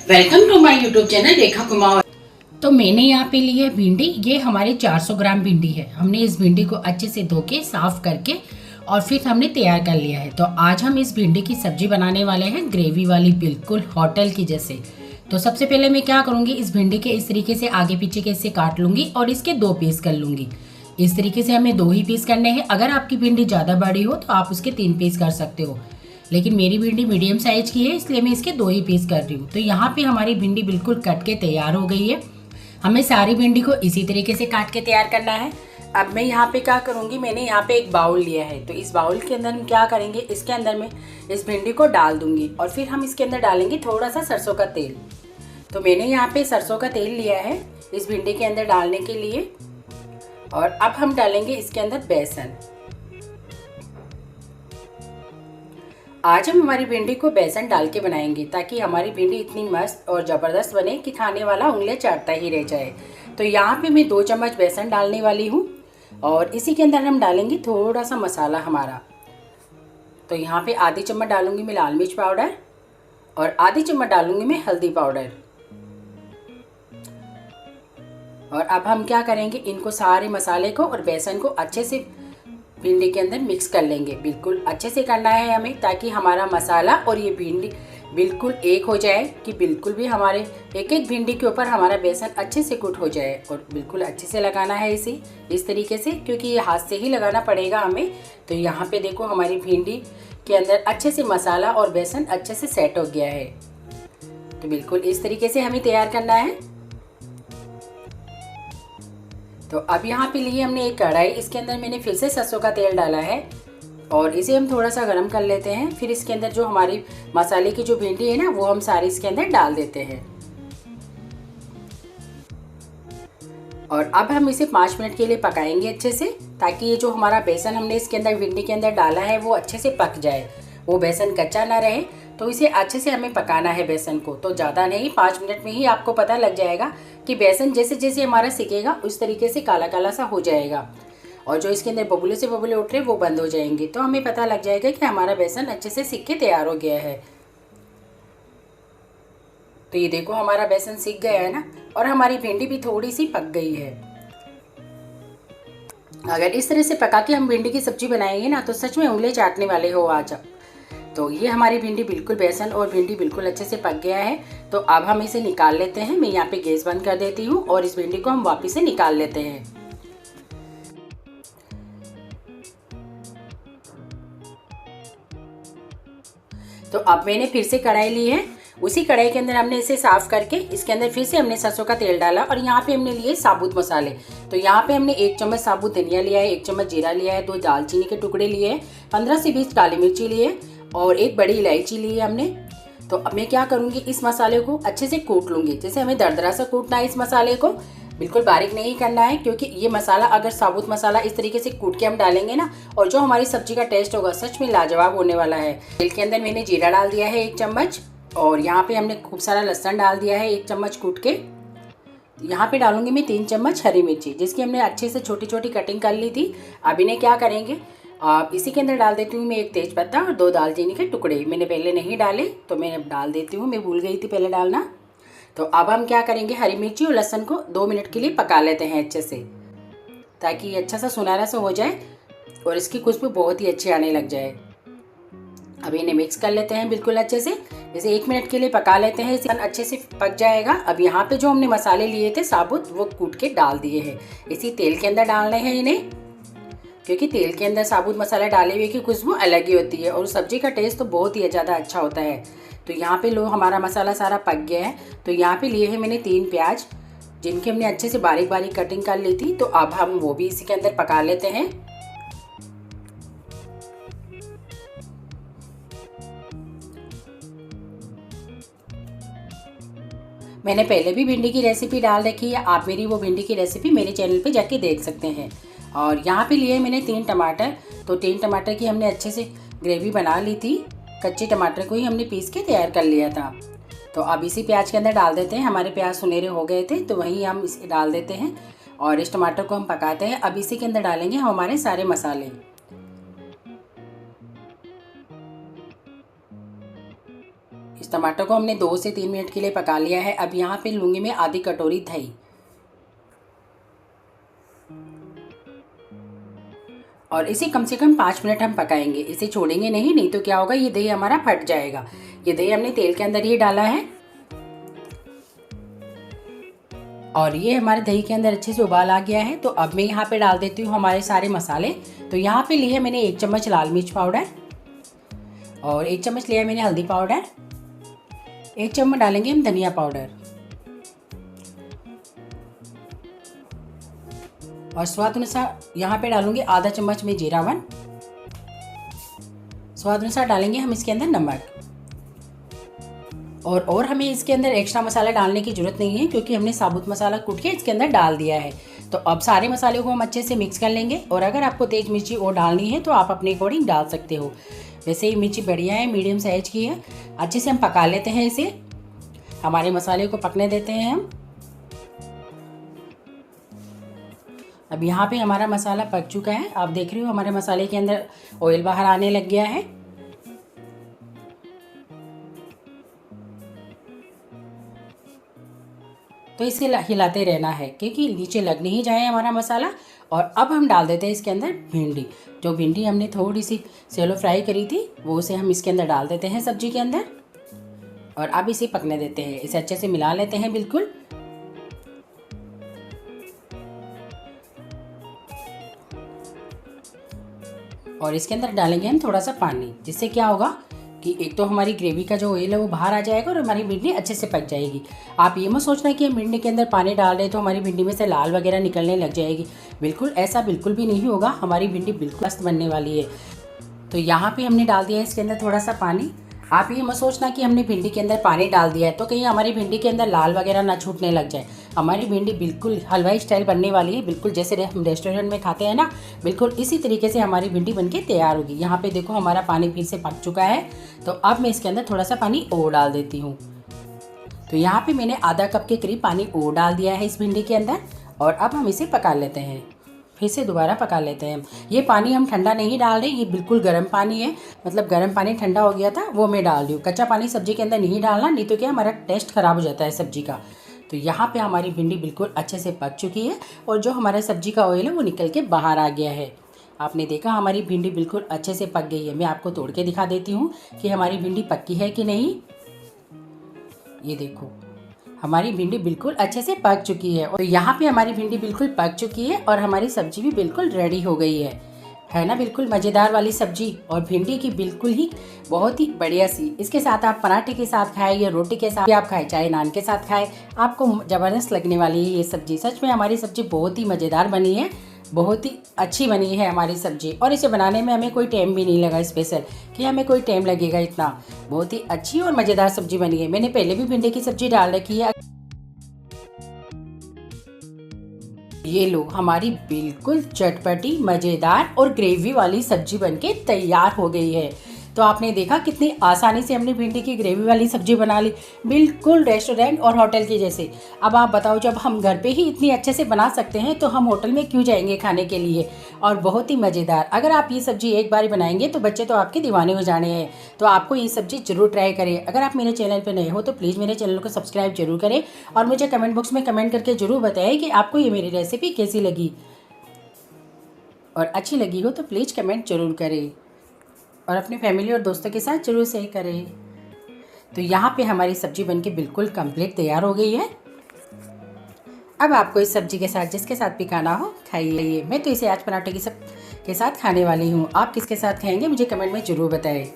Welcome to my YouTube channel Rekha Kumar. तो मैंने यहाँ पे ली है भिंडी। ये हमारे 400 ग्राम भिंडी है। हमने इस भिंडी को अच्छे से धो के साफ करके और फिर हमने तैयार कर लिया है। तो आज हम इस भिंडी की सब्जी बनाने वाले हैं, ग्रेवी वाली, बिल्कुल होटल की जैसे। तो सबसे पहले मैं क्या करूँगी, इस भिंडी के इस तरीके से आगे पीछे के इससे काट लूँगी और इसके 2 पीस कर लूँगी। इस तरीके से हमें 2 ही पीस करने हैं। अगर आपकी भिंडी ज़्यादा बड़ी हो तो आप उसके 3 पीस कर सकते हो, लेकिन मेरी भिंडी मीडियम साइज की है इसलिए मैं इसके 2 ही पीस कर रही हूँ। तो यहाँ पे हमारी भिंडी बिल्कुल कट के तैयार हो गई है। हमें सारी भिंडी को इसी तरीके से काट के तैयार करना है। अब मैं यहाँ पे क्या करूँगी, मैंने यहाँ पे एक बाउल लिया है। तो इस बाउल के अंदर हम क्या करेंगे, इसके अंदर मैं इस भिंडी को डाल दूँगी और फिर हम इसके अंदर डालेंगे थोड़ा सा सरसों का तेल। तो मैंने यहाँ पे सरसों का तेल लिया है इस भिंडी के अंदर डालने के लिए। और अब हम डालेंगे इसके अंदर बेसन। आज हम हमारी भिंडी को बेसन डाल के बनाएंगे ताकि हमारी भिंडी इतनी मस्त और ज़बरदस्त बने कि खाने वाला उंगलियां चाटता ही रह जाए। तो यहाँ पे मैं 2 चम्मच बेसन डालने वाली हूँ और इसी के अंदर हम डालेंगे थोड़ा सा मसाला हमारा। तो यहाँ पे आधी चम्मच डालूंगी मैं लाल मिर्च पाउडर और आधी चम्मच डालूंगी मैं हल्दी पाउडर। और अब हम क्या करेंगे, इनको सारे मसाले को और बेसन को अच्छे से भिंडी के अंदर मिक्स कर लेंगे। बिल्कुल अच्छे से करना है हमें ताकि हमारा मसाला और ये भिंडी बिल्कुल एक हो जाए, कि बिल्कुल भी हमारे एक एक भिंडी के ऊपर हमारा बेसन अच्छे से कुट हो जाए। और बिल्कुल अच्छे से लगाना है इसे इस तरीके से, क्योंकि ये हाथ से ही लगाना पड़ेगा हमें। तो यहाँ पे देखो हमारी भिंडी के अंदर अच्छे से मसाला और बेसन अच्छे से सेट हो गया है। तो बिल्कुल इस तरीके से हमें तैयार करना है। तो अब यहाँ पे लिए हमने एक कढ़ाई, इसके अंदर मैंने फिर से सरसों का तेल डाला है और इसे हम थोड़ा सा गर्म कर लेते हैं। फिर इसके अंदर जो हमारी मसाले की जो भिंडी है ना, वो हम सारी इसके अंदर डाल देते हैं। और अब हम इसे 5 मिनट के लिए पकाएंगे अच्छे से, ताकि ये जो हमारा बेसन हमने इसके अंदर भिंडी के अंदर डाला है वो अच्छे से पक जाए, वो बेसन कच्चा ना रहे। तो इसे अच्छे से हमें पकाना है बेसन को। तो ज़्यादा नहीं, 5 मिनट में ही आपको पता लग जाएगा कि बेसन जैसे जैसे हमारा सिकेगा उस तरीके से काला काला सा हो जाएगा और जो इसके अंदर बबूले से बबूले उठ रहे वो बंद हो जाएंगे। तो हमें पता लग जाएगा कि हमारा बेसन अच्छे से सिक के तैयार हो गया है। तो ये देखो हमारा बेसन सिक गया है ना, और हमारी भिंडी भी थोड़ी सी पक गई है। अगर इस तरह से पका के हम भिंडी की सब्जी बनाएंगे ना, तो सच में उंगली चाटने वाले हो आज आप। तो ये हमारी भिंडी बिल्कुल, बेसन और भिंडी बिल्कुल अच्छे से पक गया है। तो अब हम इसे निकाल लेते हैं। मैं यहाँ पे गैस बंद कर देती हूँ और इस भिंडी को हम वापस से निकाल लेते हैं। तो अब मैंने फिर से कढ़ाई ली है। उसी कढ़ाई के अंदर हमने इसे साफ करके इसके अंदर फिर से हमने सरसों का तेल डाला और यहाँ पे हमने लिए साबुत मसाले। तो यहाँ पे हमने 1 चम्मच साबुत धनिया लिया है, 1 चम्मच जीरा लिया है, 2 दालचीनी के टुकड़े लिए हैं, 15 से 20 काली मिर्ची लिए और 1 बड़ी इलायची ली है हमने। तो अब मैं क्या करूँगी, इस मसाले को अच्छे से कूट लूँगी। जैसे हमें दरदरा सा कूटना है इस मसाले को, बिल्कुल बारीक नहीं करना है, क्योंकि ये मसाला अगर साबुत मसाला इस तरीके से कूट के हम डालेंगे ना, और जो हमारी सब्जी का टेस्ट होगा सच में लाजवाब होने वाला है। तेल के अंदर मैंने जीरा डाल दिया है 1 चम्मच और यहाँ पे हमने खूब सारा लहसुन डाल दिया है 1 चम्मच कूट के। यहाँ पे डालूंगी मैं 3 चम्मच हरी मिर्ची, जिसकी हमने अच्छे से छोटी छोटी कटिंग कर ली थी। अब इन्हें क्या करेंगे, आप इसी के अंदर डाल देती हूँ मैं 1 तेज पत्ता और 2 दालचीनी के टुकड़े। मैंने पहले नहीं डाले तो मैं डाल देती हूँ, मैं भूल गई थी पहले डालना। तो अब हम क्या करेंगे, हरी मिर्ची और लहसुन को 2 मिनट के लिए पका लेते हैं अच्छे से, ताकि ये अच्छा सा सुनहरा सा हो जाए और इसकी खुशबू बहुत ही अच्छी आने लग जाए। अब इन्हें मिक्स कर लेते हैं बिल्कुल अच्छे से, जैसे 1 मिनट के लिए पका लेते हैं, इसे अच्छे से पक जाएगा। अब यहाँ पे जो हमने मसाले लिए थे साबुत, वो कूट के डाल दिए हैं। इसी तेल के अंदर डालने हैं इन्हें, क्योंकि तेल के अंदर साबुत मसाला डाले हुए की खुशबू अलग ही होती है और सब्जी का टेस्ट तो बहुत ही ज़्यादा अच्छा होता है। तो यहाँ पे लो हमारा मसाला सारा पक गया है। तो यहाँ पे लिए हैं मैंने 3 प्याज, जिनकी हमने अच्छे से बारीक बारीक कटिंग कर ली थी। तो अब हम वो भी इसी के अंदर पका लेते हैं। मैंने पहले भी भिंडी की रेसिपी डाल रखी है, आप मेरी वो भिंडी की रेसिपी मेरे चैनल पे जाके देख सकते हैं। और यहाँ पे लिए मैंने 3 टमाटर। तो 3 टमाटर की हमने अच्छे से ग्रेवी बना ली थी, कच्चे टमाटर को ही हमने पीस के तैयार कर लिया था। तो अब इसी प्याज के अंदर डाल देते हैं। हमारे प्याज सुनहरे हो गए थे तो वहीं हम इसे डाल देते हैं और इस टमाटर को हम पकाते हैं। अब इसी के अंदर डालेंगे हम हमारे सारे मसाले। इस टमाटर को हमने 2 से 3 मिनट के लिए पका लिया है। अब यहाँ पे लूँगी मैं आधी कटोरी दही और इसे कम से कम 5 मिनट हम पकाएंगे, इसे छोड़ेंगे नहीं तो क्या होगा, ये दही हमारा फट जाएगा। ये दही हमने तेल के अंदर ही डाला है और ये हमारे दही के अंदर अच्छे से उबाल आ गया है। तो अब मैं यहाँ पे डाल देती हूँ हमारे सारे मसाले। तो यहाँ पे लिए मैंने 1 चम्मच लाल मिर्च पाउडर और 1 चम्मच लिया मैंने हल्दी पाउडर, 1 चम्मच डालेंगे हम धनिया पाउडर और स्वाद अनुसार यहाँ पे डालूंगी आधा चम्मच में जीरावन। स्वाद अनुसार डालेंगे हम इसके अंदर नमक और हमें इसके अंदर एक्स्ट्रा मसाला डालने की ज़रूरत नहीं है क्योंकि हमने साबुत मसाला कूट के इसके अंदर डाल दिया है। तो अब सारे मसाले को हम अच्छे से मिक्स कर लेंगे और अगर आपको तेज़ मिर्ची और डालनी है तो आप अपने अकॉर्डिंग डाल सकते हो। वैसे ही मिर्ची बढ़िया है, मीडियम साइज की है। अच्छे से हम पका लेते हैं इसे, हमारे मसाले को पकने देते हैं हम। अब यहाँ पे हमारा मसाला पक चुका है। आप देख रहे हो हमारे मसाले के अंदर ऑयल बाहर आने लग गया है। तो इसे हिलाते रहना है क्योंकि नीचे लग नहीं जाए हमारा मसाला। और अब हम डाल देते हैं इसके अंदर भिंडी। जो भिंडी हमने थोड़ी सी सेलो फ्राई करी थी वो उसे हम इसके अंदर डाल देते हैं सब्जी के अंदर और अब इसे पकने देते हैं। इसे अच्छे से मिला लेते हैं बिल्कुल। और इसके अंदर डालेंगे हम थोड़ा सा पानी, जिससे क्या होगा कि एक तो हमारी ग्रेवी का जो ऑयल है वो बाहर आ जाएगा और हमारी भिंडी अच्छे से पक जाएगी। आप ये मत सोचना कि हम भिंडी के अंदर पानी डाल रहे हैं तो हमारी भिंडी में से लाल वगैरह निकलने लग जाएगी। बिल्कुल ऐसा बिल्कुल भी नहीं होगा, हमारी भिंडी बिल्कुल मस्त बनने वाली है। तो यहाँ पे हमने डाल दिया है इसके अंदर थोड़ा सा पानी। आप ये मत सोचना कि हमने भिंडी के अंदर पानी डाल दिया है तो कहीं हमारी भिंडी के अंदर लाल वगैरह ना छूटने लग जाए। हमारी भिंडी बिल्कुल हलवाई स्टाइल बनने वाली है, बिल्कुल जैसे हम रेस्टोरेंट में खाते हैं ना, बिल्कुल इसी तरीके से हमारी भिंडी बनके तैयार होगी। यहाँ पे देखो हमारा पानी फिर से पक चुका है। तो अब मैं इसके अंदर थोड़ा सा पानी और डाल देती हूँ। तो यहाँ पे मैंने आधा कप के करीब पानी और डाल दिया है इस भिंडी के अंदर और अब हम इसे पका लेते हैं। फिर से दोबारा पका लेते हैं। ये पानी हम ठंडा नहीं डाल रहे, ये बिल्कुल गर्म पानी है, मतलब गर्म पानी ठंडा हो गया था वो मैं डाल रही हूँ। कच्चा पानी सब्जी के अंदर नहीं डालना, नहीं तो क्या हमारा टेस्ट ख़राब हो जाता है सब्जी का। तो यहाँ पे हमारी भिंडी बिल्कुल अच्छे से पक चुकी है और जो हमारा सब्जी का ऑयल है वो निकल के बाहर आ गया है। आपने देखा हमारी भिंडी बिल्कुल अच्छे से पक गई है। मैं आपको तोड़ के दिखा देती हूँ कि हमारी भिंडी पक्की है कि नहीं। ये देखो हमारी भिंडी बिल्कुल अच्छे से पक चुकी है और यहाँ पे हमारी भिंडी बिल्कुल पक चुकी है और हमारी सब्जी भी बिल्कुल रेडी हो गई है ना। बिल्कुल मज़ेदार वाली सब्जी और भिंडी की बिल्कुल ही बहुत ही बढ़िया सी। इसके साथ आप पराठे के साथ खाएं या रोटी के साथ भी आप खाएं, चाहे नान के साथ खाएं, आपको ज़बरदस्त लगने वाली है ये सब्जी। सच में हमारी सब्जी बहुत ही मज़ेदार बनी है, बहुत ही अच्छी बनी है हमारी सब्जी और इसे बनाने में हमें कोई टाइम भी नहीं लगा स्पेशल कि हमें कोई टाइम लगेगा इतना। बहुत ही अच्छी और मज़ेदार सब्जी बनी है। मैंने पहले भी भिंडी की सब्जी डाल रखी है। ये लो हमारी बिल्कुल चटपटी मज़ेदार और ग्रेवी वाली सब्जी बनके तैयार हो गई है। तो आपने देखा कितनी आसानी से हमने भिंडी की ग्रेवी वाली सब्जी बना ली, बिल्कुल रेस्टोरेंट और होटल की जैसे। अब आप बताओ, जब हम घर पे ही इतनी अच्छे से बना सकते हैं तो हम होटल में क्यों जाएंगे खाने के लिए। और बहुत ही मज़ेदार। अगर आप ये सब्जी एक बार बनाएंगे तो बच्चे तो आपके दीवाने हो जाने हैं। तो आपको ये सब्जी जरूर ट्राई करें। अगर आप मेरे चैनल पर नए हो तो प्लीज़ मेरे चैनल को सब्सक्राइब जरूर करें और मुझे कमेंट बॉक्स में कमेंट करके ज़रूर बताएं कि आपको ये मेरी रेसिपी कैसी लगी। और अच्छी लगी हो तो प्लीज़ कमेंट जरूर करें और अपने फैमिली और दोस्तों के साथ जरूर शेयर करें। तो यहाँ पे हमारी सब्जी बनके बिल्कुल कंप्लीट तैयार हो गई है। अब आपको इस सब्जी के साथ जिसके साथ भी खाना हो खाइए। मैं तो इसे आज पराठे के साथ खाने वाली हूँ। आप किसके साथ खाएंगे मुझे कमेंट में ज़रूर बताएं।